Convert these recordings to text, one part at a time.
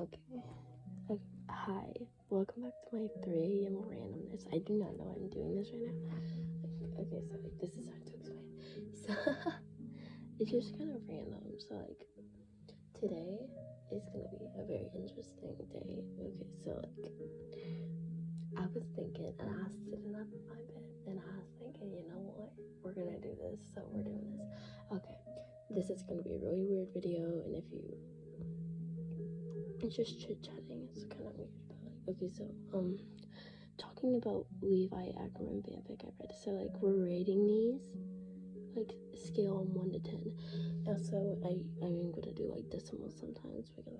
Okay. Hi. Welcome back to my 3 a.m. randomness. I do not know why I'm doing this right now. Okay, so this is hard to explain. So it's just kind of random. So today is gonna be a very interesting day. Okay, so I was thinking, and I was sitting up in my bed, and I was thinking, you know what? We're gonna do this. So we're doing this. Okay. This is gonna be a really weird video, and it's just chit-chatting. It's kind of weird, but okay, so talking about Levi Ackerman fanfic I read. So we're rating these scale 1 to 10. Also, I'm gonna do decimals sometimes because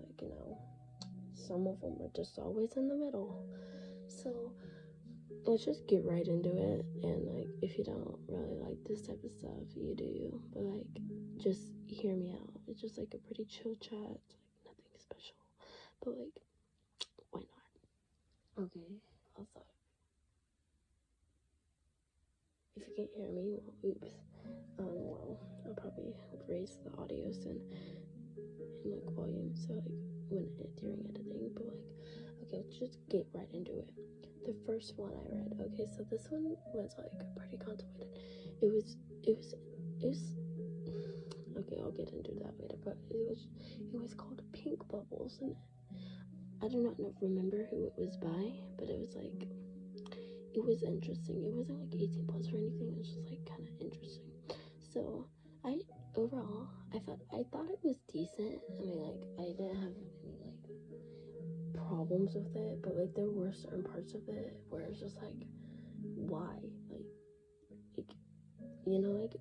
some of them are just always in the middle. So let's just get right into it. And if you don't really like this type of stuff, you do you. But just hear me out. It's just a pretty chill chat. It's nothing special. But why not? Okay. Also, if you can't hear me, well, oops. Well, I'll probably raise the audio soon in volume, so when during editing. But okay, let's just get right into it. The first one I read. Okay, so this one was pretty contemplated. It was. Okay, I'll get into that later. But it was called Pink Bubbles, and I do not remember who it was by, but it was it was interesting. It wasn't 18 plus or anything. It was just kind of interesting. So overall I thought it was decent. I mean I didn't have any problems with it, but there were certain parts of it where it's just why you read,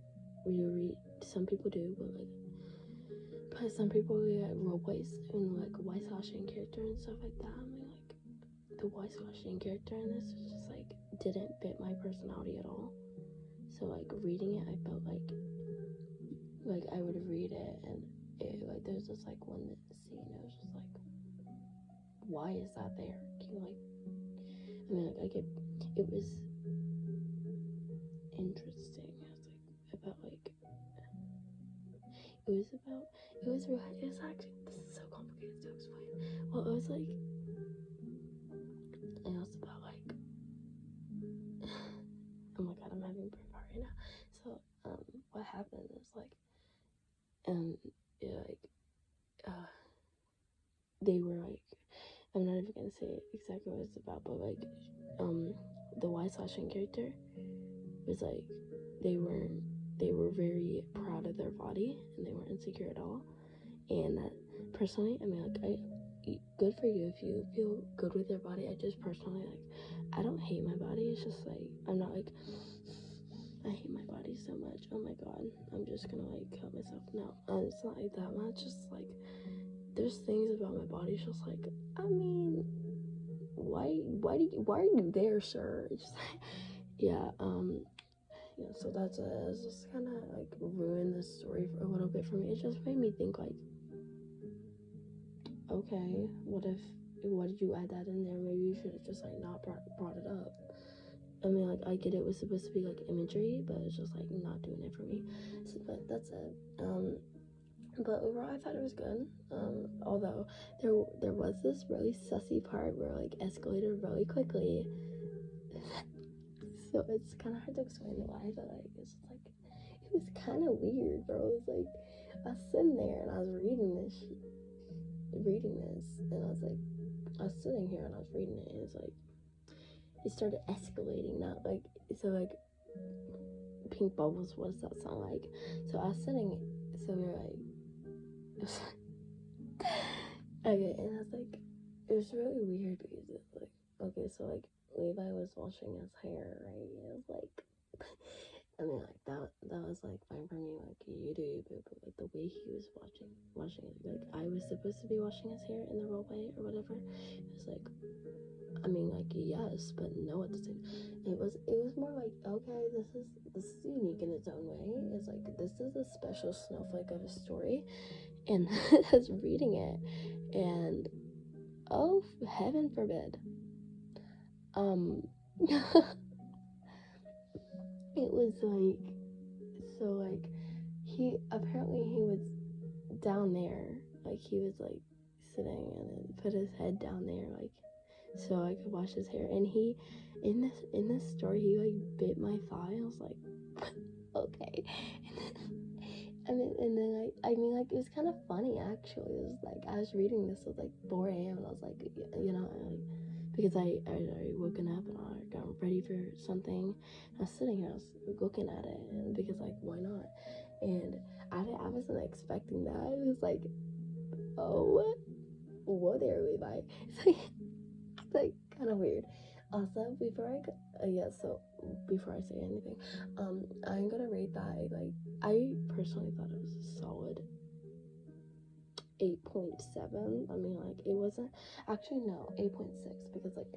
some people do, but some people get role plays and whitewashing character and stuff like that. I mean the whitewashing character in this was just didn't fit my personality at all. So reading it, I felt I would read it and there's just one scene. It was just why is that there? Can you I mean it was interesting. It was actually, this is so complicated to explain. Well, it was it was about oh my god, I'm having a brain fart right now. So what happened is they were I'm not even gonna say exactly what it's about, but the white/slashing character was they were very proud of their body and they weren't insecure at all. And personally, I mean good for you if you feel good with your body. I just personally I don't hate my body. It's just I'm not I hate my body so much. Oh my god, I'm just gonna cut myself. No, it's not that much. Just there's things about my body. It's just I mean, why are you there, sir? It's just yeah. So that's it's just kind of ruined the story for a little bit for me. It just made me think okay, what did you add that in there? Maybe you should have just not brought it up. I mean I get it was supposed to be imagery, but it's just not doing it for me. So, but that's it. But overall I thought it was good. Although there was this really sussy part where escalated really quickly. So it's kind of hard to explain why, but it's it was kind of weird, bro. It was I was sitting there and I was reading this, and I was sitting here and I was reading it, and it started escalating. Not so pink bubbles. What does that sound like? So I was sitting, so we were okay, and I was it was really weird because it's okay, so Levi was washing his hair, right? It was I mean that was fine for me, you do you, but the way he was washing it, I was supposed to be washing his hair in the roleplay or whatever. It was I mean yes, but no at the same. It was more okay, this is unique in its own way. It's this is a special snowflake of a story, and I was reading it, and oh heaven forbid, it was so he was down there, he was sitting, and then put his head down there, like, so I could wash his hair. And he, in this story, he like bit my thigh. I was like, okay. And then I mean, like, it was kind of funny actually. It was like I was reading this at like 4 a.m. and I was like, you know, because I already woken up and I got ready for something. I was sitting here, I was looking at it, and because like, why not? And I wasn't expecting that. It was like, oh, whoa there, Levi. It's like kind of weird. Also, before I say anything, I'm gonna rate that, like, I personally thought it was a solid 8.7. I mean, like, it wasn't, actually, no, 8.6, because like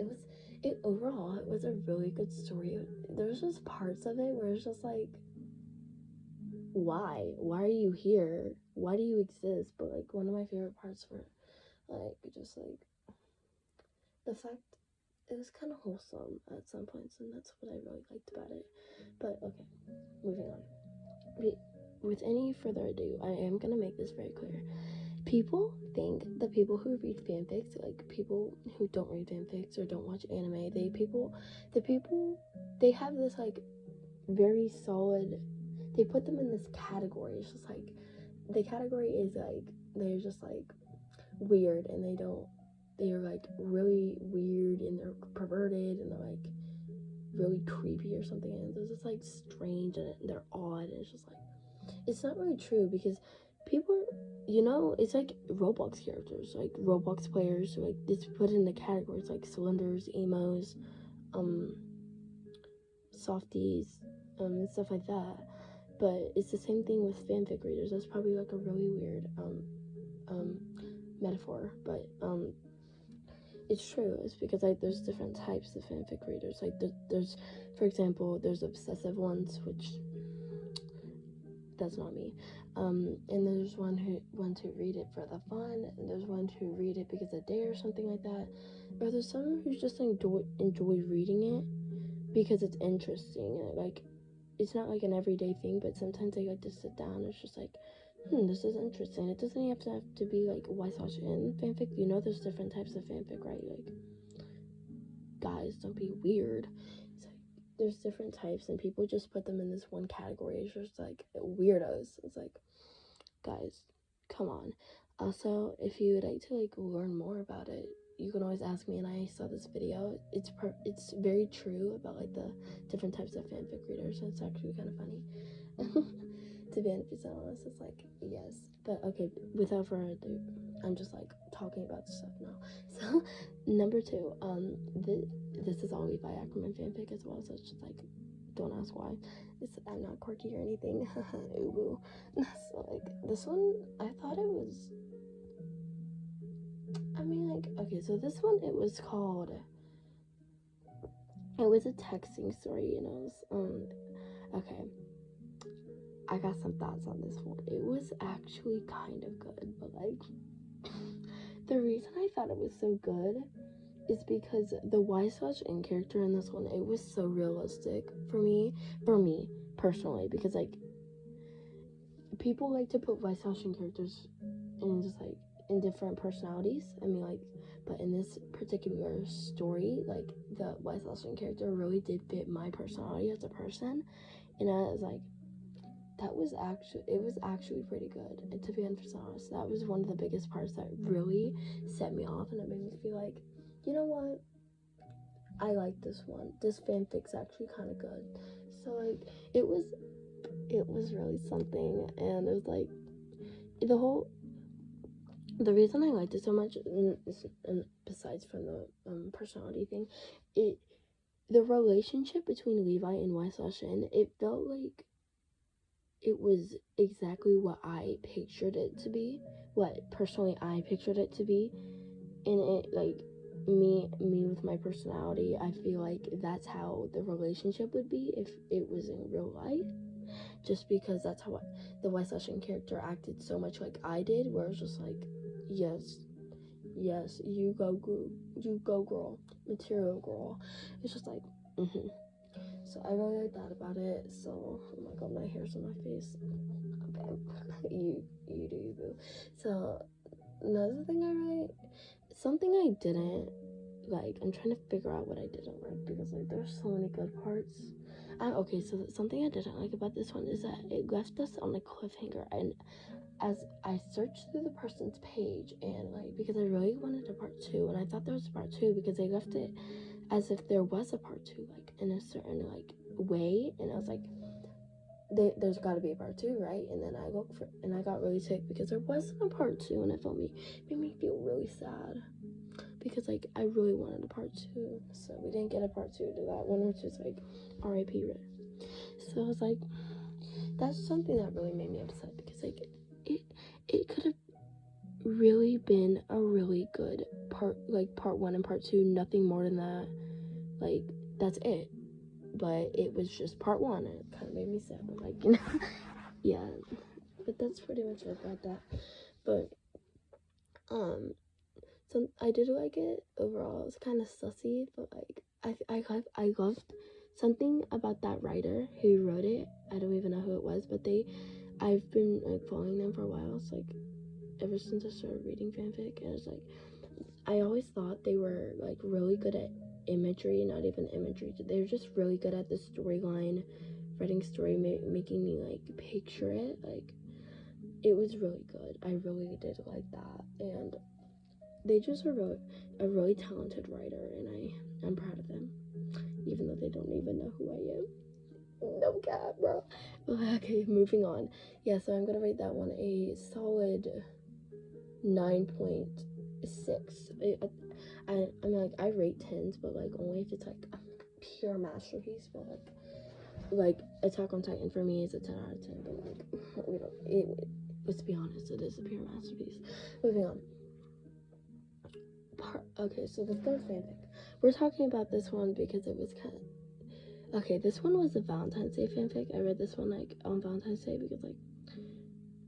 overall it was a really good story. There's just parts of it where it's just like, why are you here, why do you exist? But like, one of my favorite parts were like, just like the fact it was kind of wholesome at some points, and that's what I really liked about it. But okay, moving on. With any further ado, I am gonna make this very clear. People think the people who read fanfics, like people who don't read fanfics or don't watch anime, they have this like very solid, they put them in this category. It's just like, the category is like, they're just like weird, and they're like really weird, and they're perverted, and they're like really creepy or something, and they're just like strange, and they're odd, and it's just like, it's not really true, because people are, you know, it's like Roblox characters, like Roblox players, like it's put in the categories like cylinders, emos, softies, and stuff like that. But it's the same thing with fanfic readers. That's probably like a really weird metaphor, but it's true. It's because like there's different types of fanfic readers. Like there's, for example, there's obsessive ones, which that's not me. And there's one who read it for the fun, and there's one who read it because of dare or something like that. Or there's someone who's just enjoy reading it because it's interesting. Like, it's not like an everyday thing, but sometimes they like to sit down and it's just like, this is interesting. It doesn't have to be like YSN fanfic. You know, there's different types of fanfic, right? Like, guys, don't be weird. It's like, there's different types, and people just put them in this one category. It's just like weirdos. It's like, guys, come on. Also, if you would like to like learn more about it, you can always ask me. And I saw this video. It's very true about like the different types of fanfic readers. So it's actually kind of funny. To be honest, it's like, yes. But okay, without further ado, I'm just like talking about stuff now. So number 2, this is all Levi Ackerman fanfic as well. So it's just like, don't ask why. I'm not quirky or anything. Ooh. So like, this one, I thought it was, I mean, like, okay, so this one, it was a texting story, you know. Okay, I got some thoughts on this one. It was actually kind of good, but like, the reason I thought it was so good is because the Y/N character in this one, it was so realistic for me personally, because like, people like to put Y/N characters in just like in different personalities. I mean, like, but in this particular story, like, the Y/N character really did fit my personality as a person, and I was like, it was actually pretty good. And to be honest, that was one of the biggest parts that really set me off, and it made me feel like, you know what, I like this one. This fanfic's actually kind of good. So like, it was really something, and it was like, the reason I liked it so much, and besides from the personality thing, the relationship between Levi and Y/N, it felt like it was exactly what I pictured it to be, what personally I pictured it to be, and it, like, me with my personality, I feel like that's how the relationship would be if it was in real life, just because that's how the Y/N character acted so much like I did, where it's just like, yes, you go girl, material girl. It's just like, So I really like that about it. So, oh my god, my hair's on my face. Okay, you do you, boo. So another thing something I didn't like, I'm trying to figure out what I didn't like, because like there's so many good parts. Okay, so something I didn't like about this one is that it left us on a cliffhanger, and as I searched through the person's page, and like, because I really wanted a part 2, and I thought there was a part 2 because they left it as if there was a part 2, like in a certain like way, and I was like, there's got to be a part 2, right? And then I looked for, and I got really sick because there wasn't a part 2, and it made me feel really sad, because like I really wanted a part 2, so we didn't get a part 2 to that one, which is like R.I.P. So I was like, that's something that really made me upset, because like it could have really been a really good part, like part 1 and part 2, nothing more than that, like that's it. But it was just part 1, and it kind of made me sad, but like, you know. Yeah, but that's pretty much it about that. But so I did like it overall. It was kind of sussy, but like I loved something about that writer who wrote it. I don't even know who it was, but I've been like following them for a while. It's like ever since I started reading fanfic, and it's like I always thought they were like really good at imagery, not even imagery. They're just really good at the storyline, writing story, making me like picture it. Like it was really good. I really did like that, and they just are a really talented writer, and I'm proud of them, even though they don't even know who I am. No cap, bro. Okay, moving on. Yeah, so I'm gonna rate that one a solid 9.6. I mean, like, I rate 10s, but like only if it's like a pure masterpiece. But like Attack on Titan for me is a 10 out of 10. But like, we don't. Let's be honest, it is a pure masterpiece. Moving on. Okay, so the third fanfic. We're talking about this one because it was kind of... Okay, this one was a Valentine's Day fanfic. I read this one like on Valentine's Day because like,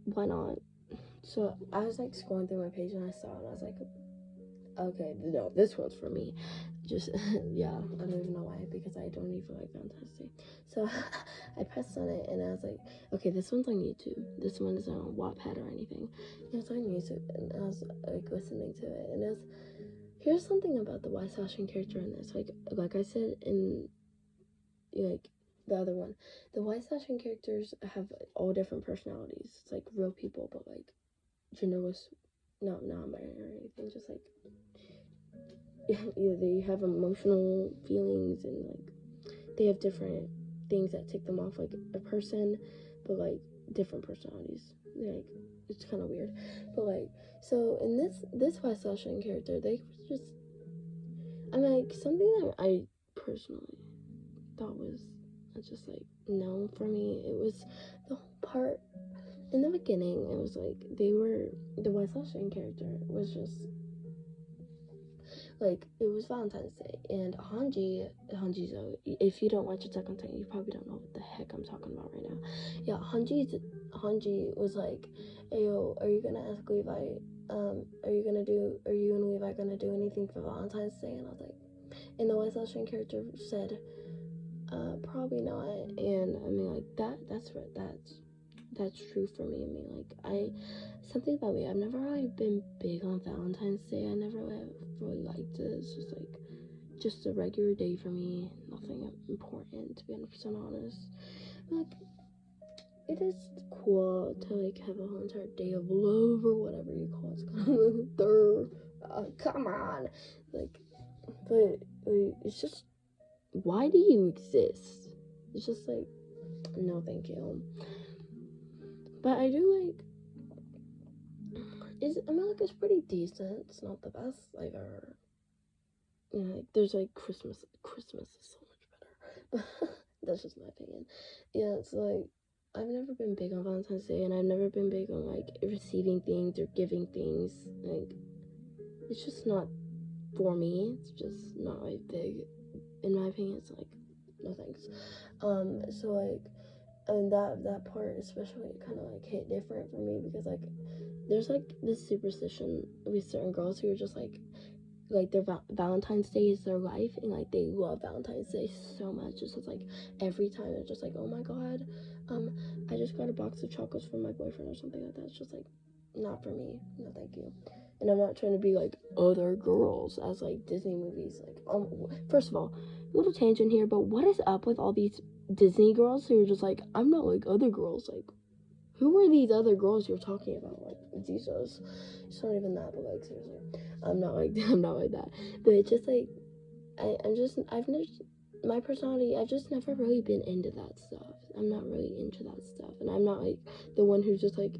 why not? So I was like scrolling through my page and I saw it and I was like, okay, no, this one's for me. Just, yeah, I don't even know why, because I don't even like Valentine's Day. So I pressed on it and I was like, okay, this one's on YouTube. This one isn't on Wattpad or anything. It was on YouTube, and I was like listening to it, and it was... Here's something about the Y/Sashin character in this. Like I said in like the other one, the Y/Sashin characters have all different personalities. It's like real people, but like genderless, not non-binary or anything. Just like they have emotional feelings, and like they have different things that tick them off like a person, but like different personalities. Like it's kind of weird, but like, so in this Y/Sashin character, they just... I mean, like, something that I personally thought was just like no for me. It was the whole part in the beginning. It was like the Y/Sashin character was just like, it was Valentine's Day, and Hanji's if you don't watch Attack on Titan, you probably don't know what the heck I'm talking about right now. Yeah, Hanji was like, hey, yo, are you gonna ask Levi, are you and Levi gonna do anything for Valentine's Day? And I was like, and the Y/Sashin character said, probably not. And I mean, like, that's true for me. I mean, like, something about me, I've never really been big on Valentine's Day. I never really liked it. It's just like just a regular day for me, nothing important, to be 100% honest. Like, it is cool to like have a whole entire day of love or whatever you call it. Come on, like, but it's just, why do you exist? It's just like, no, thank you. But I do like... I mean, like, it's pretty decent. It's not the best I've ever... You know, like, there's like Christmas is so much better. But that's just my opinion. Yeah, it's like, I've never been big on Valentine's Day, and I've never been big on like receiving things or giving things. Like, it's just not for me. It's just not like big, in my opinion. It's like, no thanks. So like, and that part especially kind of like hit different for me, because like there's like this superstition with certain girls who are just like their Valentine's Day is their life, and like they love Valentine's Day so much. It's just like every time it's just like, oh my god, I just got a box of chocolates from my boyfriend or something like that. It's just like, not for me. No, thank you. And I'm not trying to be like other girls as like Disney movies. Like, first of all, little tangent here, but what is up with all these Disney girls who are just like, I'm not like other girls? Like, who are these other girls you're talking about? Like, Jesus. It's not even that, but like, seriously. I'm not like that. But it's just like, I've never, my personality, I've just never really been into that stuff. I'm not really into that stuff. And I'm not like the one who's just like,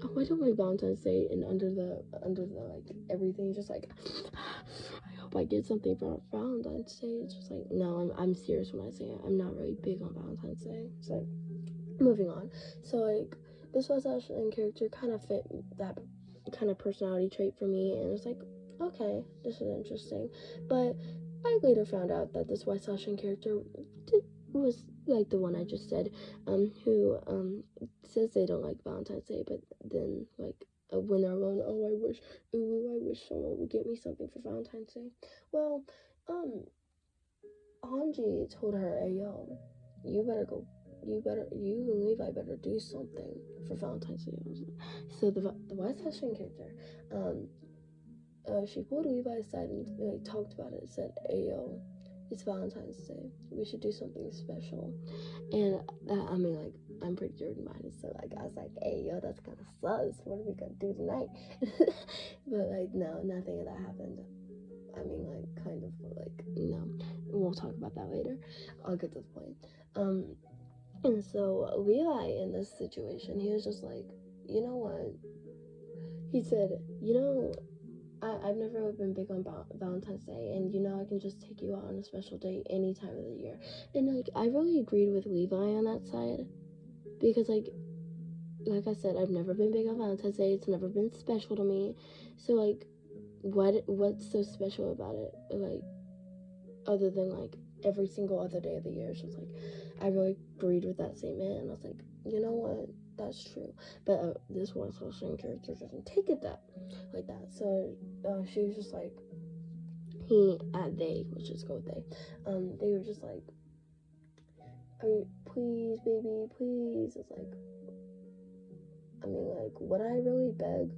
oh, I don't like Valentine's Day, and under the like everything, just like, I hope I get something for Valentine's Day. It's just like, no, I'm serious when I say it. I'm not really big on Valentine's Day. It's like, moving on. So like, this West Ashley character kind of fit that kind of personality trait for me, and it's like, okay, this is interesting. But I later found out that this West Ashley character was like the one I just said, who says they don't like Valentine's Day, but then like when they're alone, oh, I wish someone would get me something for Valentine's Day. Well, Hanji told her, hey yo, you and Levi better do something for Valentine's Day. So the West Ashley character, she pulled Levi aside and like talked about it. Said, hey yo, it's Valentine's Day. We should do something special. And I mean, like, I'm pretty dirty minded, so like I was like, hey yo, that's kind of sus. What are we gonna do tonight? But like, no, nothing of that happened. I mean, like, kind of like, no. We'll talk about that later. I'll get to the point. And so Levi in this situation, he was just like, you know what? He said, you know, I've never really been big on Valentine's Day, and you know, I can just take you out on a special date any time of the year. And like, I really agreed with Levi on that side, because like I said, I've never been big on Valentine's Day. It's never been special to me. So like, what's so special about it? Like, other than like every single other day of the year. So it's like, I really agreed with that statement, and I was like, you know what, that's true. But this one social character doesn't take it like that. So she was just like, let's just go with they were just like, please baby, please. It's like, I mean, like, would I really beg?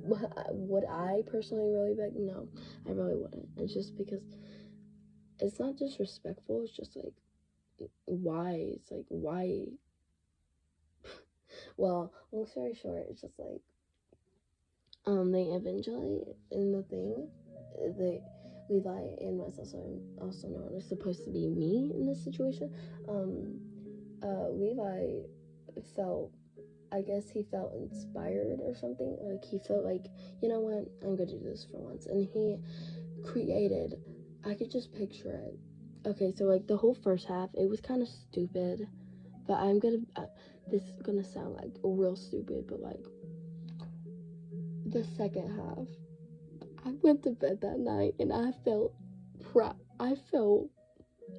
Would I personally really beg? No, I really wouldn't. It's just because it's not disrespectful. It's just like, why? It's like, why? Well, long story short, it's just like, they eventually, in the thing, Levi and Wes, also known as supposed to be me in this situation, Levi felt, I guess he felt inspired or something. Like, he felt like, you know what, I'm gonna do this for once. And he created, I could just picture it. Okay, so like the whole first half, it was kind of stupid, but this is gonna sound like real stupid, but like the second half, I went to bed that night and I felt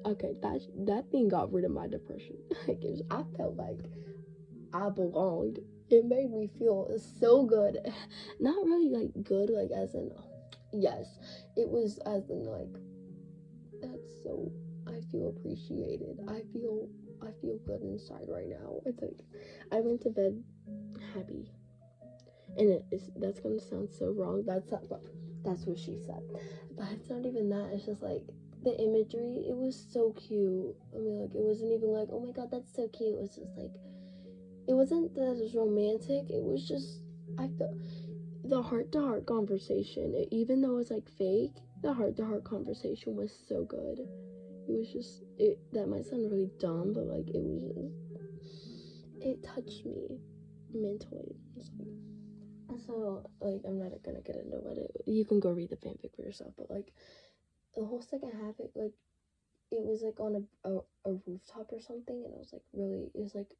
okay, that thing got rid of my depression. Like, I felt like I belonged. It made me feel so good. Not really like good, like as in, yes, it was as in like, that's so, I feel appreciated. I feel good inside right now. It's like, I went to bed happy. And that's gonna sound so wrong. That's what she said. But it's not even that. It's just like, the imagery, it was so cute. I mean, like, it wasn't even like, oh my god, that's so cute. It was just like, it wasn't that it was romantic. It was just, I felt the heart-to-heart conversation, even though it was like fake, the heart-to-heart conversation was so good. It was just, that might sound really dumb, but like, it touched me mentally. So like, I'm not gonna get into you can go read the fanfic for yourself, but like, the whole second half, it was like on a rooftop or something, and it was like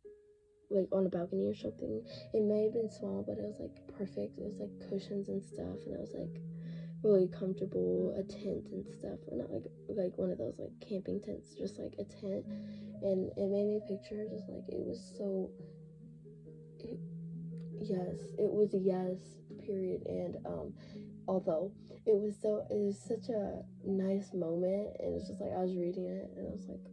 on a balcony or something. It may have been small, but it was like perfect. It was like cushions and stuff, and it was like really comfortable, a tent and stuff, and not like one of those like camping tents, just like a tent. And it made me picture just like, it was so, it was yes, period. And although it was such a nice moment, and it's just like, I was reading it and I was like,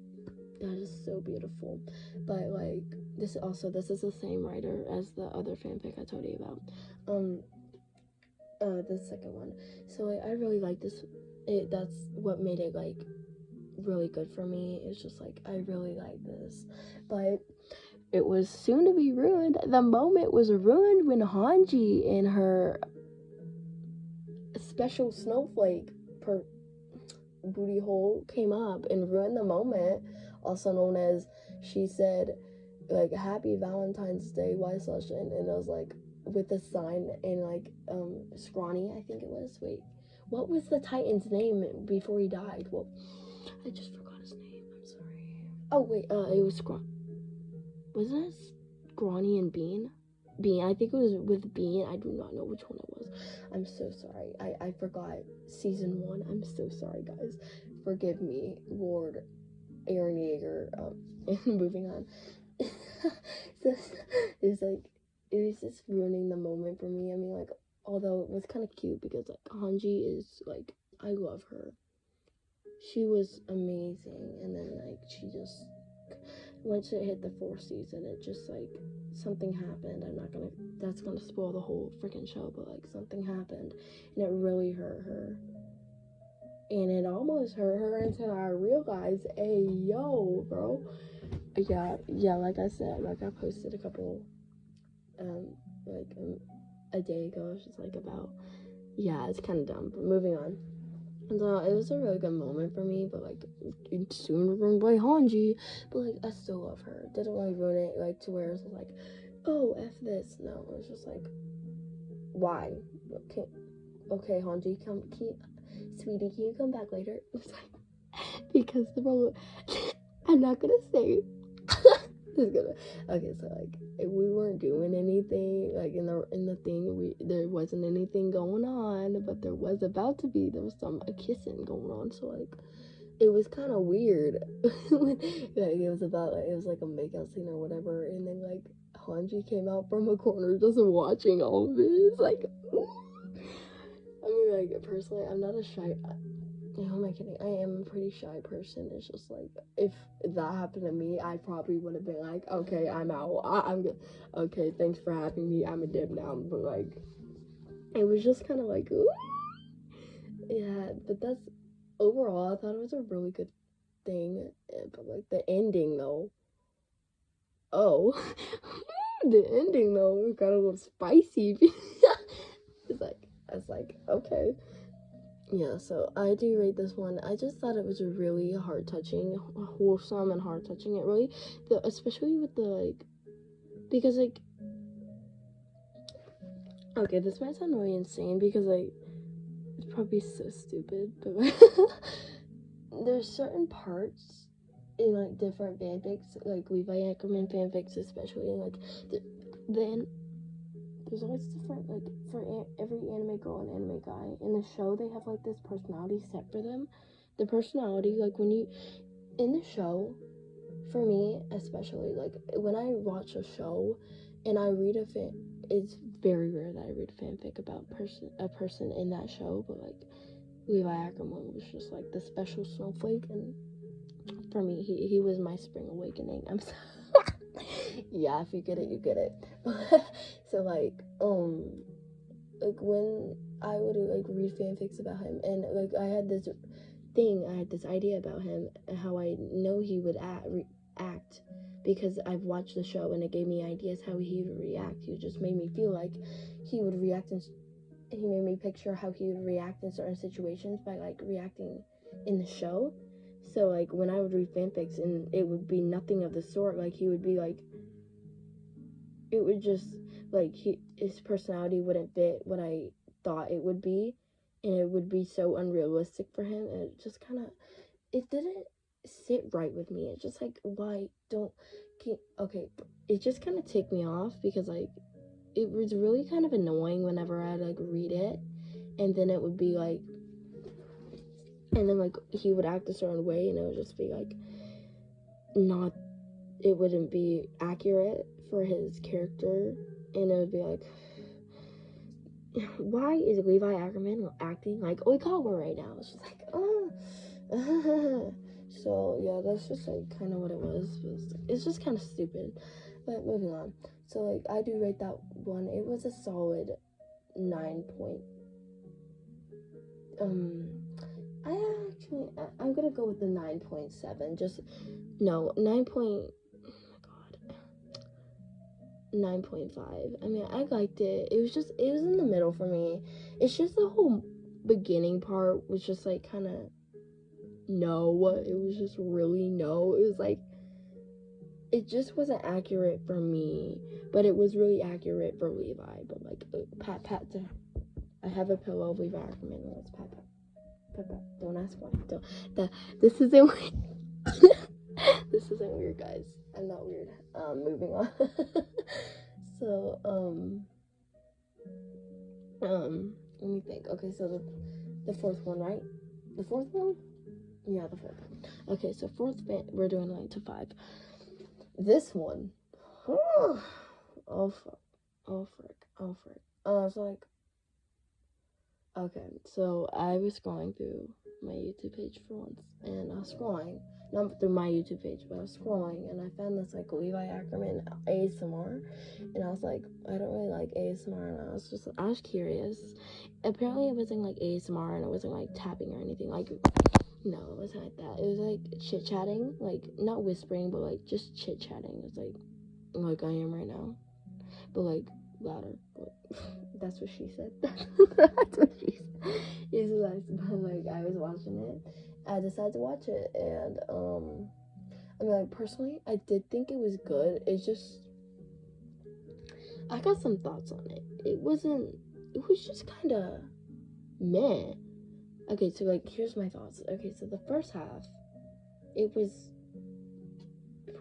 that is so beautiful. But like this is the same writer as the other fanfic I told you about. The second one. So like I really like this. That's what made it like really good for me. It's just like I really like this. But it was soon to be ruined. The moment was ruined when Hanji and her special snowflake booty hole came up and ruined the moment. Also known as, she said like Happy Valentine's Day Y/, and it was like with a sign and like Scrawny, I think it was. Wait, what was the Titan's name before he died? Well, I just forgot his name. I'm sorry. Oh wait, it was wasn't it Scrawny and Bean? I think it was with Bean. I do not know which one it was. I'm so sorry. I forgot season 1. I'm so sorry, guys. Forgive me, Lord Aaron Yeager. Moving on. So it's like, it was just ruining the moment for me. I mean, like, although it was kind of cute because like Hanji is like, I love her. She was amazing, and then like she just, once it hit the 4th season, it just like something happened. That's gonna spoil the whole freaking show, but like something happened and it really hurt her. And it almost hurt her until I realized, hey, yo, bro. Yeah, like I said, like I posted a couple, a day ago. It's just like about, yeah, it's kind of dumb, but moving on. And so it was a really good moment for me, but like soon ruined by Hanji. But like I still love her. Didn't really ruin it like to where it was like, oh F this. No, it was just like, why? Okay, Hanji, sweetie, can you come back later? It's like, because the problem, I'm not gonna say. Okay, so like we weren't doing anything like in the thing, there wasn't anything going on, but there was some kissing going on, so like it was kind of weird. Like it was like a makeout scene or whatever, and then like Hanji came out from a corner just watching all of this. Like, I mean, like personally, I'm not a shy. Who am I kidding? I am a pretty shy person. It's just like, if that happened to me, I probably would have been like, okay, I'm out. I'm good. Okay, thanks for having me. I'm a dip now. But like, it was just kind of like, ooh. Yeah, but that's, overall, I thought it was a really good thing. But like, the ending though. Oh. The ending though got a little spicy. It's like, okay. Yeah, so I do rate this one. I just thought it was really heart-touching, wholesome and heart-touching. It really, especially with the, like, because, like, okay, this might sound really insane because, like, it's probably so stupid, but, like, there's certain parts in, like, different fanfics, like, Levi Ackerman fanfics especially, and, like, then there's always different, like, for every anime girl and anime guy in the show, they have like this personality set for them. The personality, like, when you in the show, for me especially, like when I watch a show and I read it's very rare that I read a fanfic about a person in that show, but like Levi Ackerman was just like the special snowflake, and for me he was my spring awakening. I'm sorry. Yeah, if you get it, you get it. So like when I would like read fanfics about him, and like I had this idea about him and how I know he would act because I've watched the show and it gave me ideas how he would react. He just made me feel like he would react, and he made me picture how he would react in certain situations by like reacting in the show. So like when I would read fanfics and it would be nothing of the sort, like he would be like, it would just like his personality wouldn't fit what I thought it would be, and it would be so unrealistic for him, and it just kind of, it didn't sit right with me. It's just like, why don't okay, it just kind of ticked me off because like it was really kind of annoying whenever I'd like read it, and then it would be like, and then like he would act a certain way and it would just be like it wouldn't be accurate for his character, and it would be like, why is Levi Ackerman acting like Oikawa right now? It's just like, So yeah, that's just like kind of what it was. It's just kind of stupid. But moving on. So like I do rate that one. It was a solid 9 point. I'm gonna go with the 9.7. Just no 9.5. I mean, I liked it. It was in the middle for me. It's just the whole beginning part was just like kind of no. It was just really no. It was like it just wasn't accurate for me, but it was really accurate for Levi. But like pat. I have a pillow of Levi Ackerman. Let's pat. Don't ask why. This isn't this isn't weird, guys. I'm not weird. Moving on. So let me think. Okay, so the fourth one, right? The fourth one? Yeah, the fourth one. Okay, so we're doing 9 to 5. This one. Oh frick. So like, okay, so I was scrolling through my YouTube page for once, and I was scrolling, not through my YouTube page, but I was scrolling, and I found this like Levi Ackerman ASMR, and I was like, I don't really like ASMR, and I was curious. Apparently it wasn't like ASMR, and it wasn't like tapping or anything, like, no, it wasn't like that. It was like chit-chatting, like not whispering, but like just chit-chatting. It was like I am right now, but like louder. But that's what she said. That's what she said. It's nice, but like I was watching it. I decided to watch it, and I mean, like personally, I did think it was good. It's just I got some thoughts on it. It was just kind of meh. Okay, so like here's my thoughts. Okay, so the first half, it was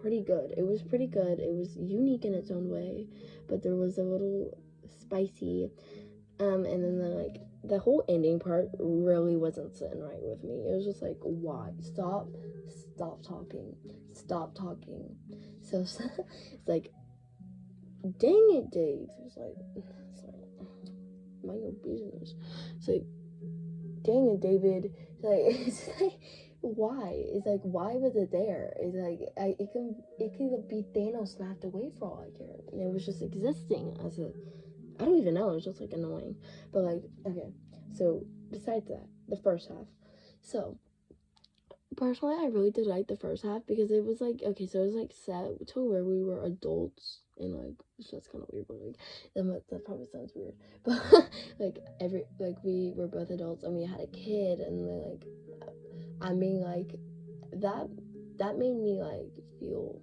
pretty good. It was unique in its own way, but there was a little spicy. And then the whole ending part really wasn't sitting right with me. It was just like, why? Stop talking. So it's like, dang it, Dave. It's like mind your business. It's like, dang it, David. It's like why? It's like, why was it there? It's like it could be Thanos snapped away for all I care, and it was just existing as a, I don't even know. It was just like annoying. But like, okay. So besides that, the first half. So personally, I really did like the first half because it was like, okay, so it was like set to where we were adults, and like that's kind of weird, but like that probably sounds weird, but like we were both adults and we had a kid, and like I mean like that made me like feel.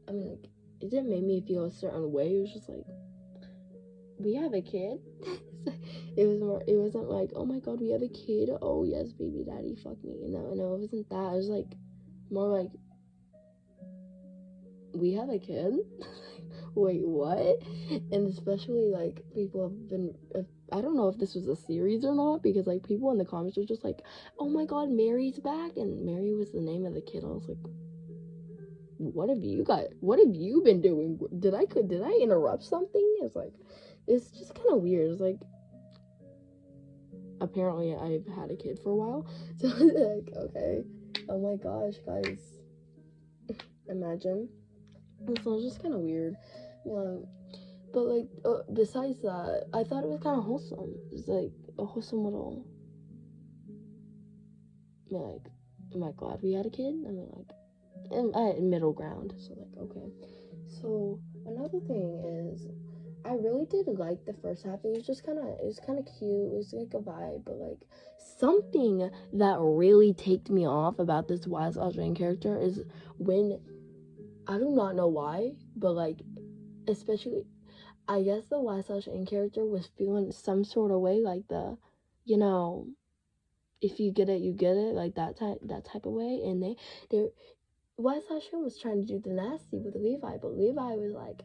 I mean like it didn't make me feel a certain way. It was just like, we have a kid. It wasn't like, oh my god, we have a kid, oh yes, baby daddy, fuck me. No, it wasn't that. It was like more like, we have a kid. Wait, what? And especially like people have been, I don't know if this was a series or not, because like people in the comments were just like, oh my god, Mary's back, and Mary was the name of the kid. I was like, what have you been doing? Did I interrupt something? It's like, it's just kind of weird. It's like, apparently I've had a kid for a while, so like, okay, oh my gosh, guys, imagine. So it's just kind of weird. But like besides that, I thought it was kind of wholesome. It's like a wholesome little, I mean, like, am I glad we had a kid? I mean, like, middle ground. So like, okay. So another thing is, I really did like the first half. It was kind of cute. It was like a vibe, but like something that really ticked me off about this Wise Australian character is when, I do not know why, but like, especially, I guess the Wise Australian character was feeling some sort of way, like the, you know, if you get it, you get it, like that type of way, and they Wise Australian was trying to do the nasty with Levi, but Levi was like,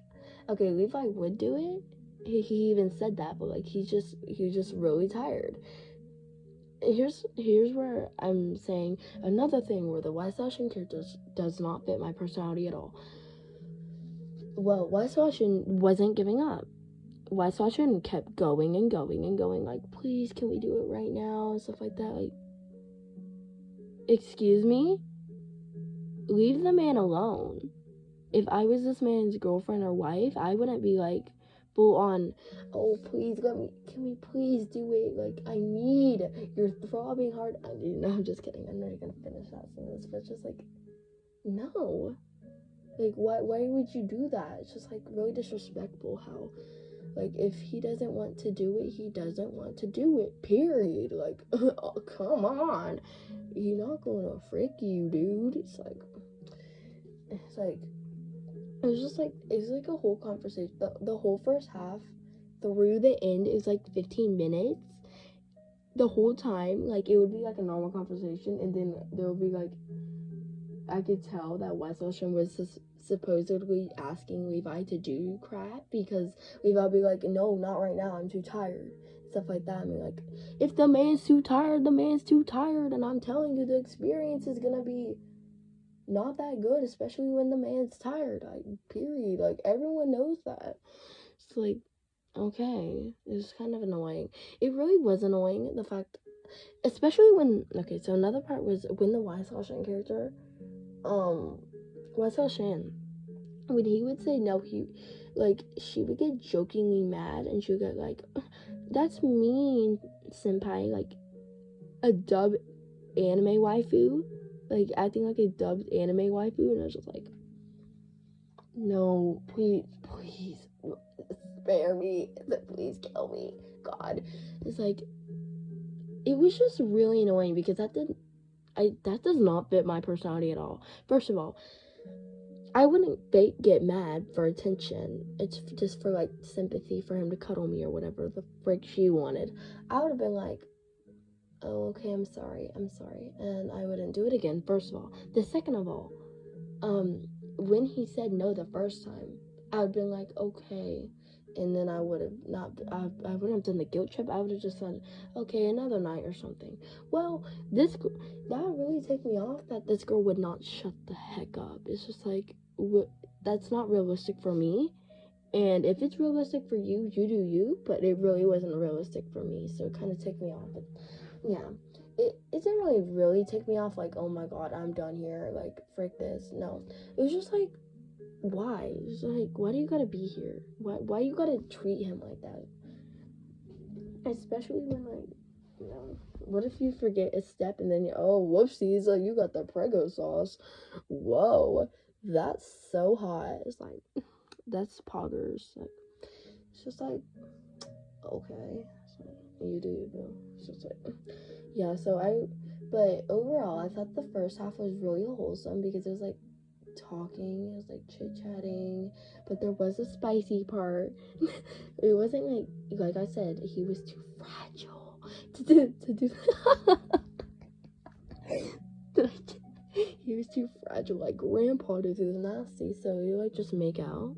okay, Levi would do it. He even said that, but like he's just really tired. Here's where I'm saying another thing where the Wise Australian character does not fit my personality at all. Well, Wise Australian wasn't giving up. Wise Australian kept going and going and going, like, please, can we do it right now, and stuff like that. Like, excuse me? Leave the man alone. If I was this man's girlfriend or wife, I wouldn't be like full on, oh, please can we please do it? Like, I need, you're throbbing hard. No, I'm just kidding. I'm not even gonna finish that sentence, but just like, no. Like, why would you do that? It's just like really disrespectful how, like, if he doesn't want to do it, he doesn't want to do it, period. Like, oh, come on. You're not gonna frick you, dude. It's like, it was just like, it's like a whole conversation. The whole first half through the end is like 15 minutes. The whole time, like, it would be like a normal conversation, and then there would be like, I could tell that Wes Ocean was supposedly asking Levi to do crap, because Levi would be like, no, not right now, I'm too tired. Stuff like that. I mean, like, if the man's too tired, the man's too tired, and I'm telling you, the experience is gonna be not that good, especially when the man's tired. Like, period. Like, everyone knows that. It's like, okay, it's kind of annoying. It really was annoying, the fact, especially when, okay, so another part was when the YSL Shin character, YSL Shin, when he would say no, she would get jokingly mad, and she would get like, that's mean, senpai, like, a dub anime waifu, like, acting like a dubbed anime waifu, and I was just like, no, please, spare me, please kill me, God. It's like, it was just really annoying, because that does not fit my personality at all. First of all, I wouldn't get mad for attention. It's just for, like, sympathy, for him to cuddle me or whatever the frick she wanted. I would have been like, oh, okay, I'm sorry, and I wouldn't do it again, first of all. The second of all, when he said no the first time, I would have been like, okay, and then I would have I wouldn't have done the guilt trip. I would have just said, okay, another night or something. Well, that really took me off, that this girl would not shut the heck up. It's just like, that's not realistic for me. And if it's realistic for you, you do you, but it really wasn't realistic for me, so it kind of took me off. But yeah, it didn't really take me off, like, oh my god, I'm done here, like, frick this. No, it was just like, why? It's like, why do you gotta be here? Why you gotta treat him like that? Especially when, like, you know, what if you forget a step and then whoopsies, like, you got the Prego sauce. Whoa, that's so hot. It's like, that's poggers. Like, it's just like, okay, so you do you, boo. It's just like, yeah. But overall, I thought the first half was really wholesome, because it was like talking, it was like chit-chatting, but there was a spicy part. It wasn't like I said, he was too fragile to do he was too fragile, like grandpa, to do the nasty, so he like just make out,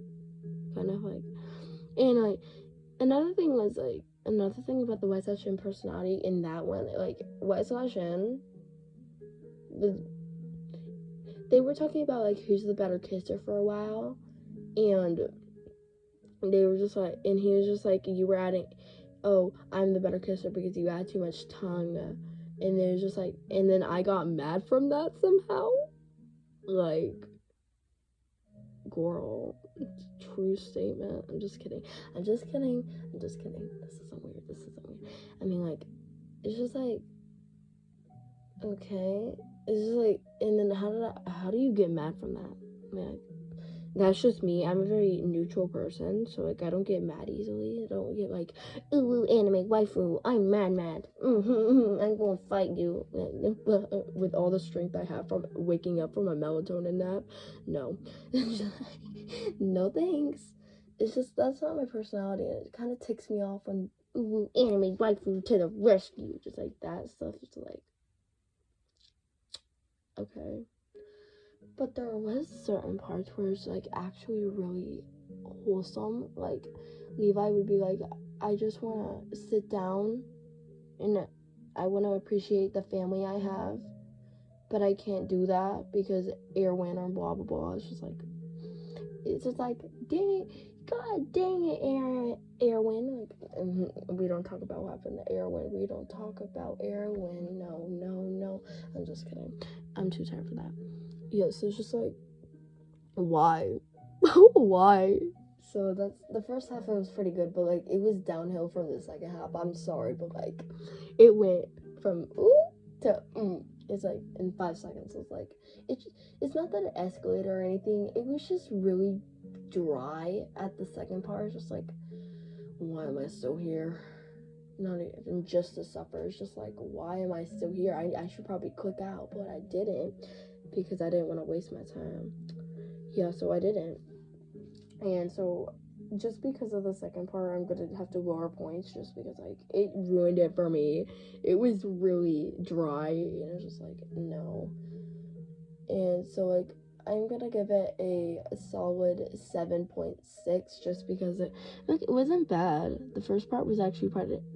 kind of like. And like, another thing about the White Shin personality in that one, like, White Shin, they were talking about, like, who's the better kisser for a while, and they were just like, and he was just like, you were adding, oh, I'm the better kisser because you add too much tongue, and it was just like, and then I got mad from that somehow, like, girl, true statement. I'm just kidding. This isn't weird. I mean, like, it's just like, okay, it's just like, and then how do you get mad from that? I mean, like, that's just me. I'm a very neutral person, so, like, I don't get mad easily. I don't get like, ooh, anime waifu, I'm mad. I'm gonna fight you with all the strength I have from waking up from a melatonin nap. No, no thanks. It's just, that's not my personality, and it kind of ticks me off when, ooh, anime waifu to the rescue, just like that stuff. It's like, okay. But there was certain parts where it's, like, actually really wholesome. Like, Levi would be like, I just want to sit down and I want to appreciate the family I have, but I can't do that because Erwin or blah blah blah. It's just like, dang it, god dang it, Erwin. Like, we don't talk about what happened to Erwin. We don't talk about Erwin. No. I'm just kidding. I'm too tired for that. Yeah, so it's just like, why? Why? So that's the first half. It was pretty good, but like it was downhill from the second half. I'm sorry, but like it went from ooh to It's like in 5 seconds. It's like it's not that it escalated or anything. It was just really dry at the second part. It's just like, why am I still here? Not even just to suffer. It's just like, why am I still here? I should probably click out, but I didn't because I didn't want to waste my time. Yeah, so I didn't. And so just because of the second part, I'm gonna have to lower points just because like it ruined it for me. It was really dry and it was just like, no. And so like I'm gonna give it a solid 7.6 just because it wasn't bad. The first part was actually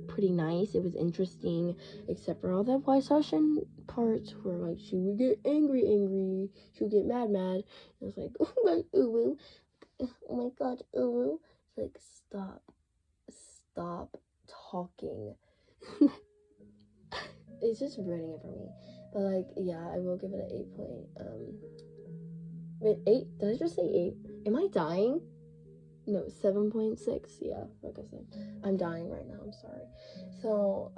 pretty nice. It was interesting, except for all the Wysoshin parts where like she would get angry, she would get mad. And it was like, oh my uwu, oh my god, uwu. It's like, stop talking. It's just ruining it for me. But like, yeah, I will give it an 8. Did I just say 8? Am I dying? No, 7.6. Yeah, like I said, I'm dying right now. I'm sorry. So,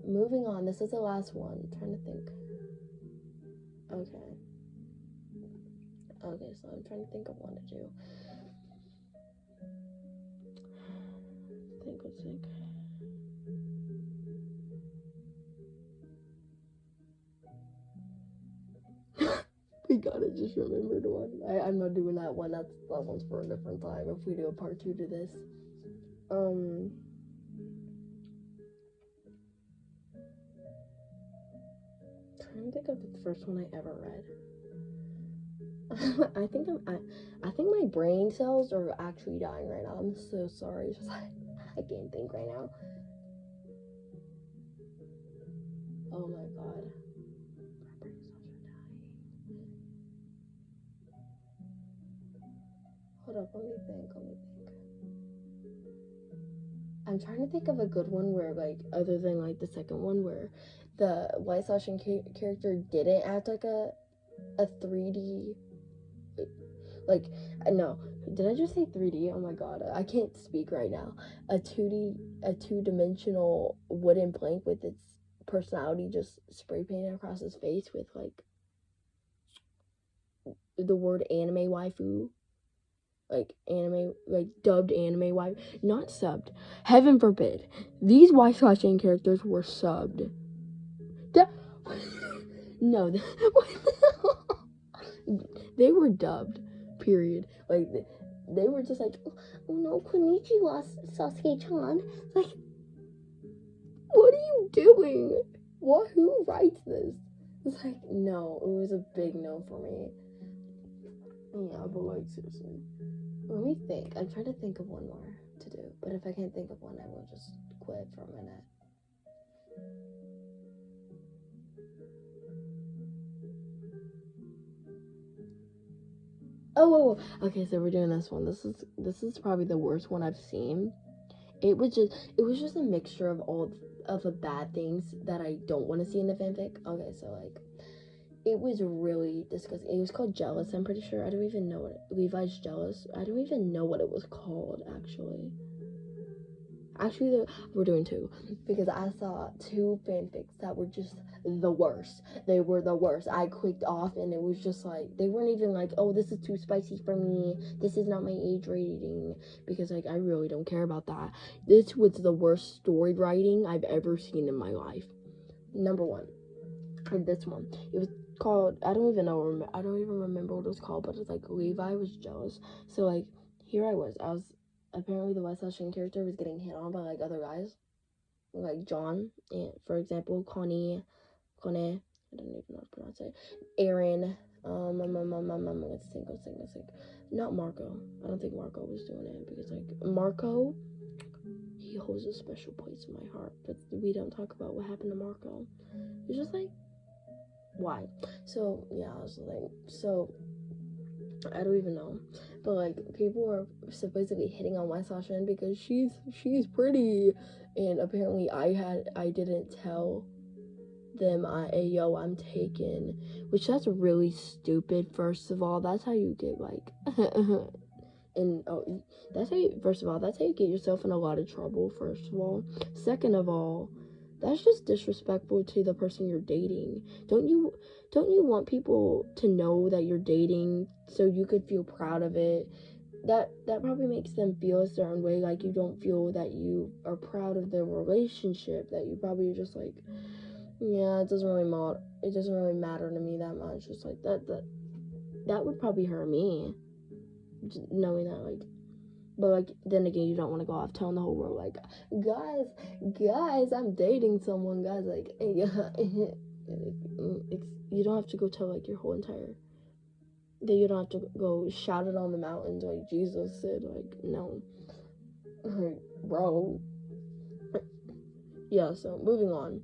moving on. This is the last one. I'm trying to think. Okay, so I'm trying to think of one to do. Let's think. We gotta just remembered one. I'm not doing that one. That one's for a different time. If we do a part 2 to this. Trying to think of the first one I ever read. I think my brain cells are actually dying right now. I'm so sorry. It's just like, I can't think right now. Oh my god. My brain cells are dying. Hold up, let me think. I'm trying to think of a good one where, like, other than, like, the second one where the White Sashin character didn't act like a 3D, like, no, did I just say 3D? Oh my god, I can't speak right now. A 2-dimensional wooden plank with its personality just spray painted across his face with, like, the word anime waifu. Like, anime, like, dubbed anime waifu. Not subbed. Heaven forbid. These Wysoshin characters were subbed. No. They were dubbed. Period. Like, they were just like, oh no, konnichiwa, Sasuke-chan. Like, what are you doing? Who writes this? It's like, no, it was a big no for me. Yeah, but like, seriously. Let me think. I'm trying to think of one more to do. But if I can't think of one, I will just quit for a minute. Oh, okay, so we're doing this one. This is probably the worst one I've seen. It was just a mixture of all of the bad things that I don't want to see in the fanfic. Okay, so like, it was really disgusting. It was called Jealous, I'm pretty sure. I don't even know what Levi's Jealous. I don't even know what it was called, actually. Actually, we're doing 2 because I saw 2 fanfics that were just the worst. They were the worst. I clicked off and it was just like, they weren't even like, oh, this is too spicy for me. This is not my age rating, because like, I really don't care about that. This was the worst story writing I've ever seen in my life. Number 1. And this one, it was called, I don't even remember what it was called, but it's like Levi was jealous. So like, here I was apparently the Wysoshin character was getting hit on by like other guys, like John, and for example, Kone, I don't even know how to pronounce it, Aaron, let's think, not Marco. I don't think Marco was doing it, because like, Marco, he holds a special place in my heart, but we don't talk about what happened to Marco. It's just like, why? So yeah, I was like, so I don't even know, but like, people are supposedly hitting on Wysoshin because she's pretty, and apparently I didn't tell them, hey, yo, I'm taken. Which, that's really stupid, first of all. That's how you get, like, and, that's how you, first of all, that's how you get yourself in a lot of trouble, first of all. Second of all, that's just disrespectful to the person you're dating. Don't you want people to know that you're dating so you could feel proud of it? That probably makes them feel a certain way, like you don't feel that you are proud of their relationship, that you probably are just like, yeah, it doesn't really matter to me that much. Just like that would probably hurt me, just knowing that, like. But, like, then again, you don't want to go off telling the whole world, like, guys, I'm dating someone, guys, like, you don't have to go tell, like, your whole entire, that you don't have to go shout it on the mountains like Jesus said, like, no, like, bro. Yeah, so, moving on.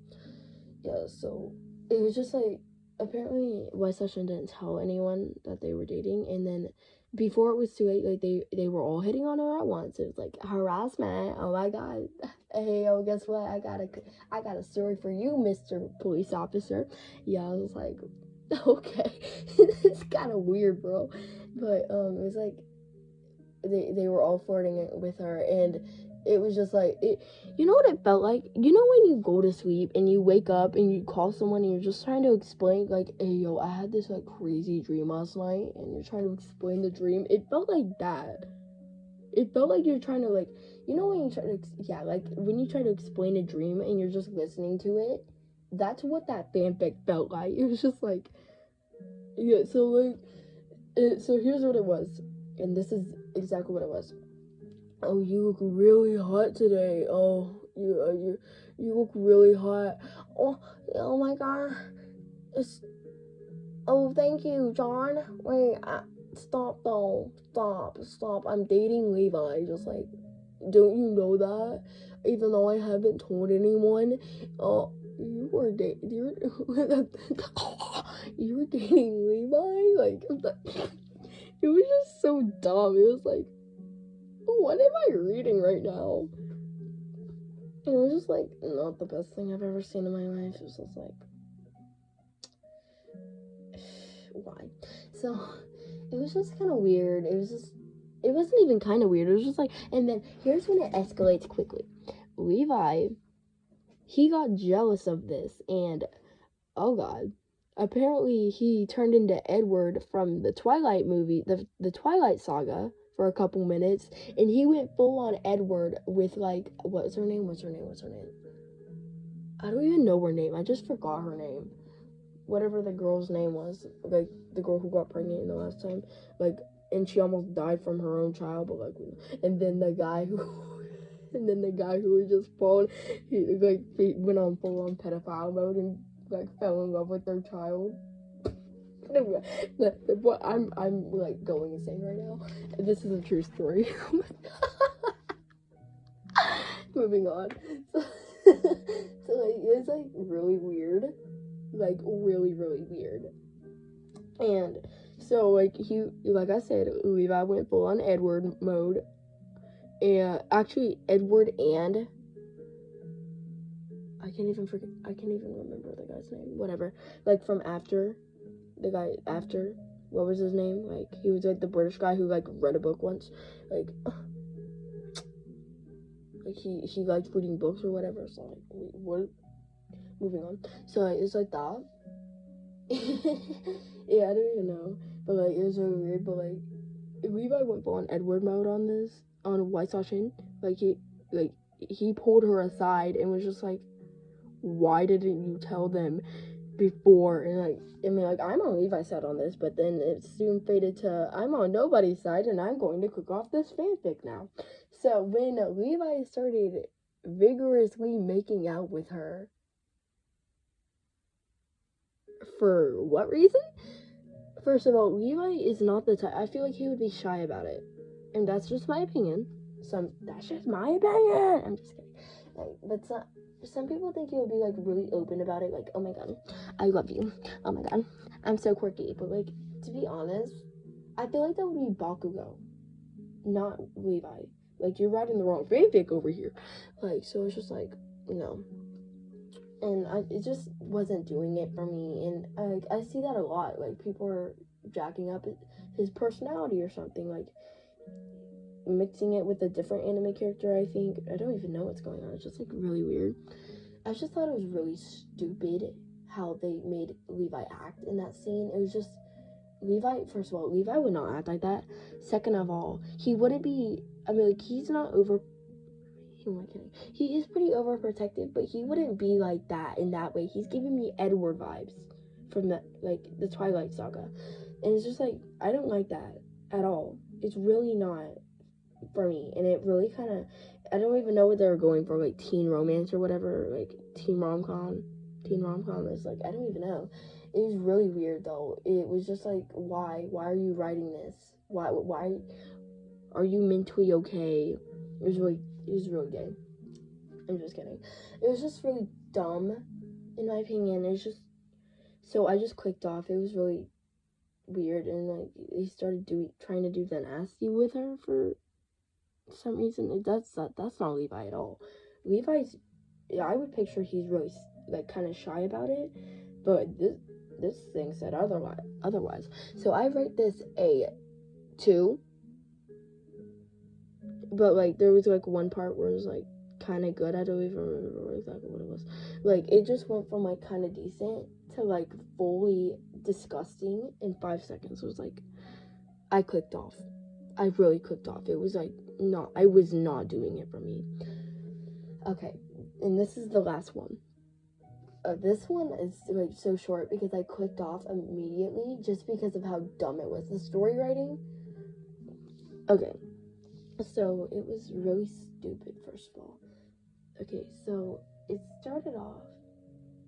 Yeah, so, it was just, like, apparently, White Session didn't tell anyone that they were dating, and then, before it was too late, like, they were all hitting on her at once. It was, like, harassment. Oh, my God. Hey, yo, guess what? I got a story for you, Mr. Police Officer. Yeah, I was like, okay. It's kind of weird, bro. But, it was, like, they were all flirting with her, and it was just like, you know what it felt like? You know when you go to sleep and you wake up and you call someone and you're just trying to explain, like, hey, yo, I had this, like, crazy dream last night, and you're trying to explain the dream. It felt like that. It felt like you're trying to, like, you know when you try to, like, when you try to explain a dream and you're just listening to it, that's what that fanfic felt like. It was just like, yeah, so, like, so here's what it was, and this is exactly what it was. Oh, you look really hot today. Oh, you look really hot. Oh my God. Oh, thank you, John. Wait, stop though. Stop. I'm dating Levi. Just like, don't you know that? Even though I haven't told anyone. Oh, you were dating Levi. Like, it was just so dumb. It was like, what am I reading right now? And it was just like not the best thing I've ever seen in my life. It was just like, why? So it was just kind of weird. It wasn't even kind of weird. It was just like, and then here's when it escalates quickly. Levi, he got jealous of this, and oh God, apparently he turned into Edward from the Twilight movie, the Twilight Saga, for a couple minutes, and he went full on Edward with, like, what's her name? I don't even know her name. I just forgot her name. Whatever the girl's name was, like, the girl who got pregnant the last time, like, and she almost died from her own child, but, like, and then the guy who was just falling, he went on full on pedophile mode and, like, fell in love with their child. What I'm like going insane right now. This is a true story. Moving on. So like, it's like really weird, like really weird. And so like like I said, Levi went full on Edward mode, and actually Edward and I can't even remember the guy's name. Whatever, like from after. The guy after, what was his name? Like, he was, like, the British guy who, like, read a book once. Like he liked reading books or whatever. So, like, wait, what? Moving on. So, like, it's like that. Yeah, I don't even know. But, like, it was really weird. But, like, Levi went full on Edward mode on this, on White Session. Like, he pulled her aside and was just like, why didn't you tell them before? And like, I mean, like, I'm on Levi's side on this, but then it soon faded to I'm on nobody's side, and I'm going to cook off this fanfic now. So when Levi started vigorously making out with her, for what reason? First of all, Levi is not the type. I feel like he would be shy about it, and that's just my opinion. That's just my opinion. I'm just kidding. Like, but some people think he'll be, like, really open about it, like, oh my God, I love you, oh my God, I'm so quirky. But, like, to be honest, I feel like that would be Bakugo, not Levi. Like, you're writing the wrong fanfic over here. Like, so it's just like, no. and it just wasn't doing it for me. And I see that a lot. Like, people are jacking up his personality or something, like mixing it with a different anime character. I think I don't even know what's going on. It's just like really weird. I just thought it was really stupid how they made Levi act in that scene. It was just Levi. First of all, Levi would not act like that. Second of all, he wouldn't be. I mean, like, he's not over. Who am I kidding? He is pretty overprotective, but he wouldn't be like that in that way. He's giving me Edward vibes from the Twilight Saga, and it's just like, I don't like that at all. It's really not for me, and it really kind of, I don't even know what they were going for, like teen romance or whatever, like teen rom-com is like, I don't even know. It was really weird though. It was just like, why are you writing this? Why are you mentally okay? It was really gay. I'm just kidding. It was just really dumb, in my opinion. It's just, so I just clicked off. It was really weird, and like, they started trying to do the nasty with her for some reason. That's not Levi at all. Levi's, I would picture he's really like kind of shy about it, but this thing said otherwise. So I rate this a 2, but like there was like one part where it was like kind of good. I don't even remember exactly what it was. Like, it just went from like kind of decent to like fully disgusting in 5 seconds. It was like, I clicked off. I really clicked off. It was like, I was not doing it for me. Okay, and this is the last one. This one is like so short because I clicked off immediately just because of how dumb it was. The story writing. Okay, so it was really stupid, first of all. Okay, so it started off,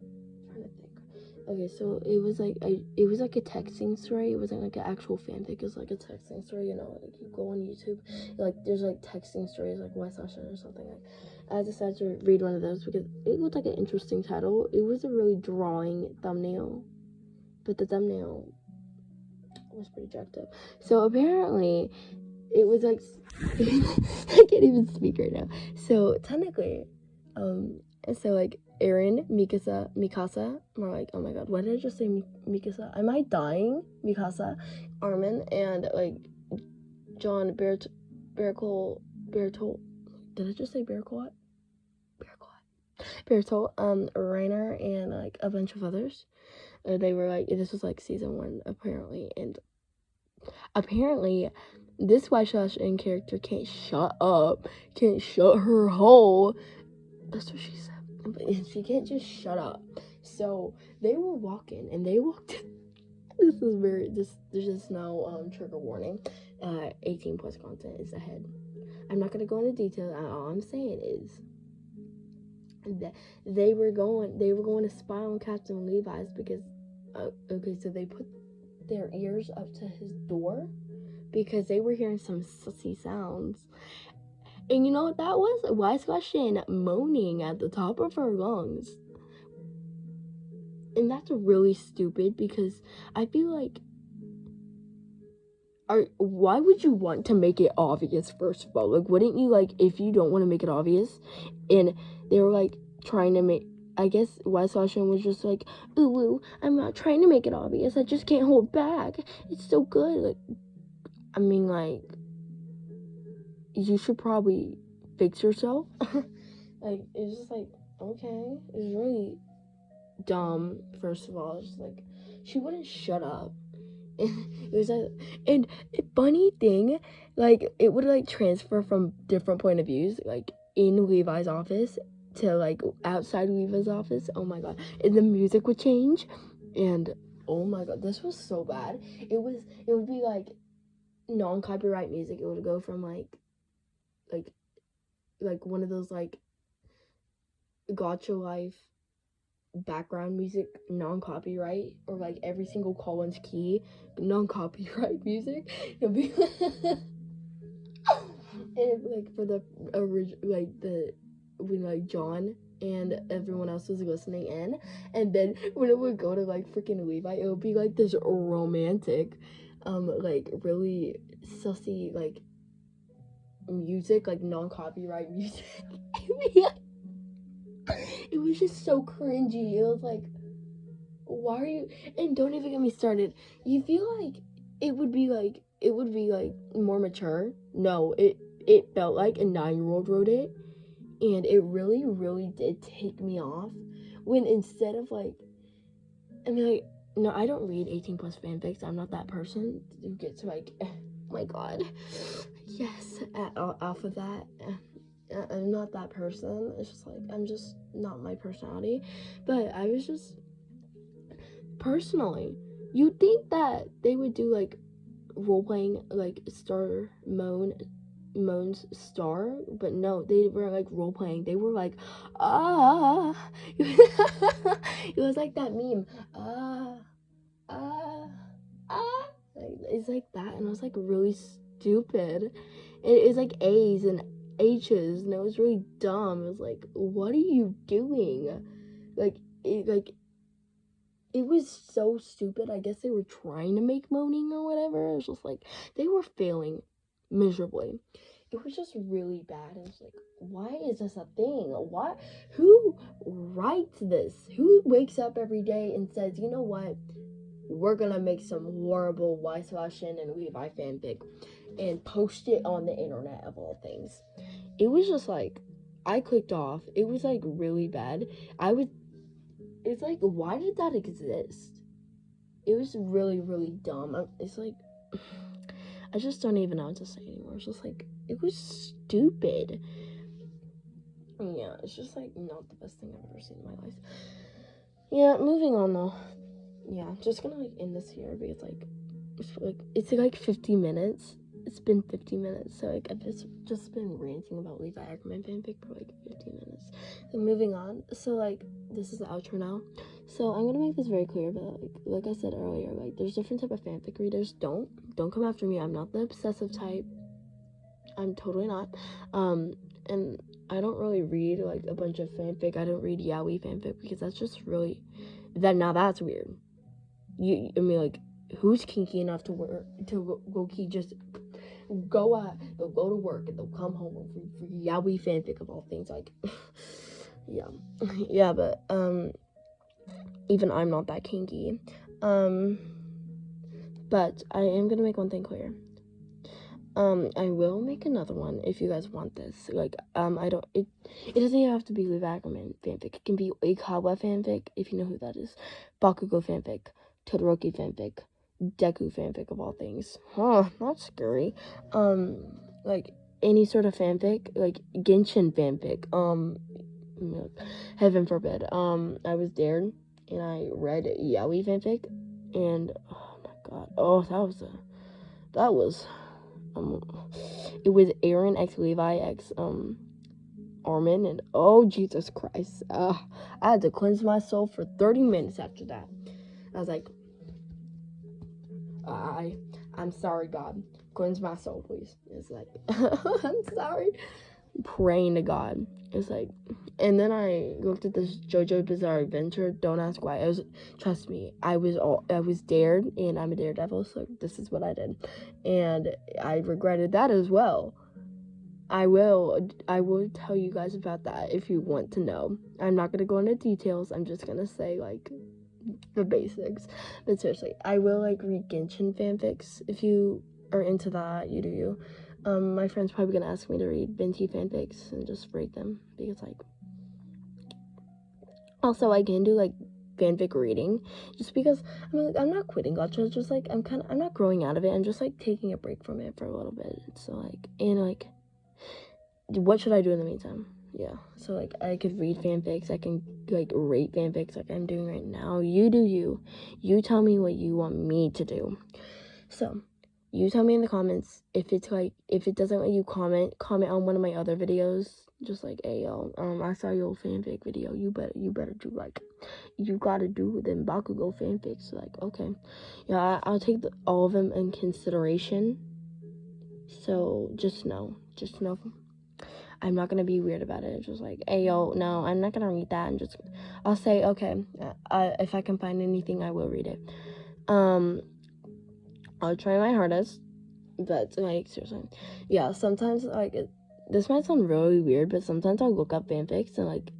I'm trying to think. Okay, so it was like a texting story. It wasn't like an actual fanfic. It was like a texting story. You know, like, you go on YouTube, like there's like texting stories, like Y/N or something. Like, I decided to read one of those because it looked like an interesting title. It was a really drawing thumbnail, but the thumbnail was pretty jacked up. So apparently, it was like I can't even speak right now. So technically, so like Eren, Mikasa, more like, oh my god, why did I just say Mikasa? Am I dying? Mikasa, Armin, and like John Bertolt. Did I just say Bertolt? Bertolt, Reiner, and like a bunch of others. They were like, this was like season 1 apparently, and apparently this YN character can't shut her hole. That's what she said. But she can't just shut up. So they were walking, and they walked. There's just no trigger warning. 18 plus content is ahead. I'm not gonna go into detail. All I'm saying is that they were going to spy on Captain Levi's because okay, so they put their ears up to his door because they were hearing some sussy sounds. And you know what that was? YN moaning at the top of her lungs. And that's really stupid because I feel like, why would you want to make it obvious, first of all? Like, wouldn't you, like, if you don't want to make it obvious, and they were, like, trying to make, I guess YN was just like, ooh, I'm not trying to make it obvious, I just can't hold back, it's so good. Like, I mean, like, you should probably fix yourself. Like, it's just like, okay, it's really dumb. First of all, it's like, she wouldn't shut up. It was and a funny thing, like, it would like transfer from different point of views, like in Levi's office to like outside Levi's office. Oh my god. And the music would change, and oh my god, this was so bad. It would be like non-copyright music. It would go from like one of those like Gotcha Life background music, non-copyright, or like every single Collins key, non-copyright music. It'd be and like for the original, like the when like John and everyone else was listening in, and then when it would go to like freaking Levi, it would be like this romantic, like really sussy like music, like non-copyright music. it was just so cringy. It was like, why are you, and don't even get me started. You feel like it would be like more mature. No, it felt like a 9-year-old wrote it, and it really, really did take me off. When instead of like, I mean, like, no, I don't read 18 plus fanfics. I'm not that person who gets like, oh my god, yes, off of that. I'm not that person. It's just like, I'm just not my personality. But I was just, personally, you'd think that they would do like role playing, like Moan's star, but no, they were like role playing. They were like, it was like that meme, like, it's like that, and I was like really stupid. It's like A's and H's, and it was really dumb. It was like, what are you doing? It was so stupid. I guess they were trying to make moaning or whatever. It was just like, they were failing miserably. It was just really bad. And it's like, why is this a thing? Who writes this? Who wakes up every day and says, you know what? We're gonna make some horrible Y/Shin and Levi fanfic and post it on the internet of all things. It was just like, I clicked off. It was like really bad. It's like, why did that exist? It was really, really dumb. It's like, I just don't even know what to say anymore. It's just like, it was stupid. Yeah, it's just like not the best thing I've ever seen in my life. Yeah, moving on though. Yeah, I'm just gonna like end this here because it's like 50 minutes. It's been 50 minutes, so like I've just been ranting about Levi Ackerman fanfic for like 15 minutes. So moving on. So like, this is the outro now. So I'm gonna make this very clear, but like I said earlier, like there's different type of fanfic readers. Don't come after me. I'm not the obsessive type. I'm totally not. And I don't really read like a bunch of fanfic. I don't read yaoi fanfic because that's just really that's weird. I mean, like, who's kinky enough to just go to work and they'll come home for yaoi fanfic of all things, like, yeah, but even I'm not that kinky. But I am gonna make one thing clear. I will make another one if you guys want this. Like, it doesn't even have to be Levi Ackerman fanfic. It can be Oikawa fanfic, if you know who that is. Bakugo fanfic. Todoroki fanfic. Deku fanfic of all things. Not scary. Like, any sort of fanfic. Like, Genshin fanfic. Heaven forbid. I was dared, and I read yaoi fanfic, and, oh my god. That was... it was Aaron x Levi x Armin, and oh Jesus Christ, I had to cleanse my soul for 30 minutes after that. I was like, I'm sorry, God, cleanse my soul, please. It's like, I'm sorry, praying to God. It's like, and then I looked at this JoJo Bizarre Adventure. Don't ask why. Trust me, I was dared, and I'm a daredevil, so this is what I did, and I regretted that as well. I will tell you guys about that if you want to know. I'm not gonna go into details. I'm just gonna say like the basics. But seriously, I will like read Genshin fanfics if you are into that. You do you. My friend's probably gonna ask me to read Venti fanfics and just rate them because like. Also, I can do like fanfic reading just because I'm not quitting gacha. It's just like I'm not growing out of it. I'm just like taking a break from it for a little bit. So like, and like, what should I do in the meantime? Yeah, so like I could read fanfics. I can like rate fanfics like I'm doing right now. You do you. You tell me what you want me to do. So you tell me in the comments if it doesn't let you comment on one of my other videos. Just like, hey yo, I saw your fanfic video. You better do like, you gotta do them Bakugo fanfics. Like, okay, yeah, I'll take all of them in consideration. So just know, I'm not gonna be weird about it. It's just like, hey yo, no, I'm not gonna read that. I'll say, okay, if I can find anything, I will read it. I'll try my hardest, but like seriously, yeah. Sometimes like this might sound really weird, but sometimes I'll look up fanfics and like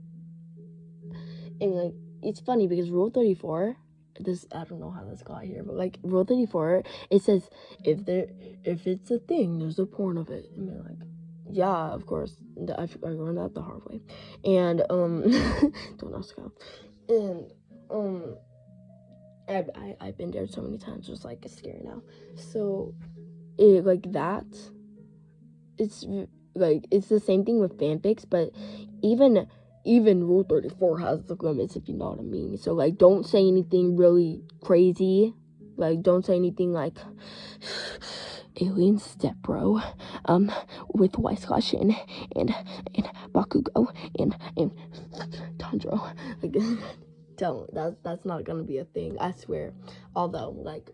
And like, it's funny because Rule 34, this, I don't know how this got here, but like Rule 34, it says if it's a thing, there's a porn of it. I mean, like, yeah, of course, I learned that the hard way. And don't ask how. And I've been there so many times, just like it's scary now. So it like that, it's like it's the same thing with fanfics, but even Rule 34 has the limits, if you know what I mean. So like, don't say anything really crazy. Like, don't say anything like alien step bro, with Whitescotch and Bakugo and Tanjiro. Like, don't. That's not gonna be a thing, I swear. Although, like,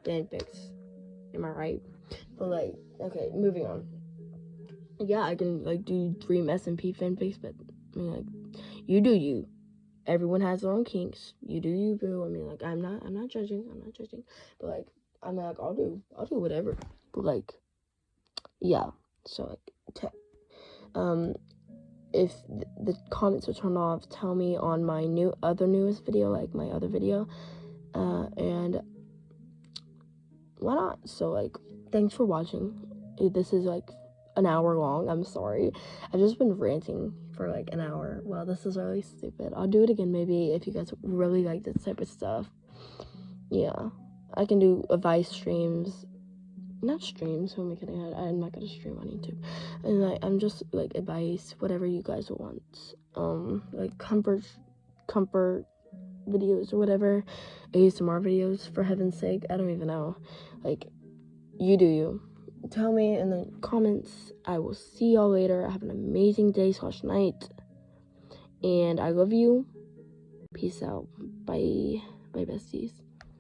fanfics, am I right? But like, okay, moving on. Yeah, I can like do Dream SMP fanfics, but I mean, like, you do you. Everyone has their own kinks. You do you, boo. I mean, like, I'm not judging. But like, I'm like, I'll do whatever. But like, yeah. So like, if the comments are turned off, tell me on my newest video, like my other video, and why not? So like, thanks for watching. This is like an hour long. I'm sorry. I've just been ranting for like an hour. Well, this is really stupid. I'll do it again maybe if you guys really like this type of stuff. Yeah, I can do advice streams. Not streams, who am I kidding? I'm not gonna stream on YouTube. And like, I'm just like advice, whatever you guys want. Like comfort videos or whatever. ASMR videos, for heaven's sake. I don't even know. Like, you do you. Tell me in the comments. I will see y'all later. Have an amazing day / night. And I love you. Peace out. Bye. Bye, besties.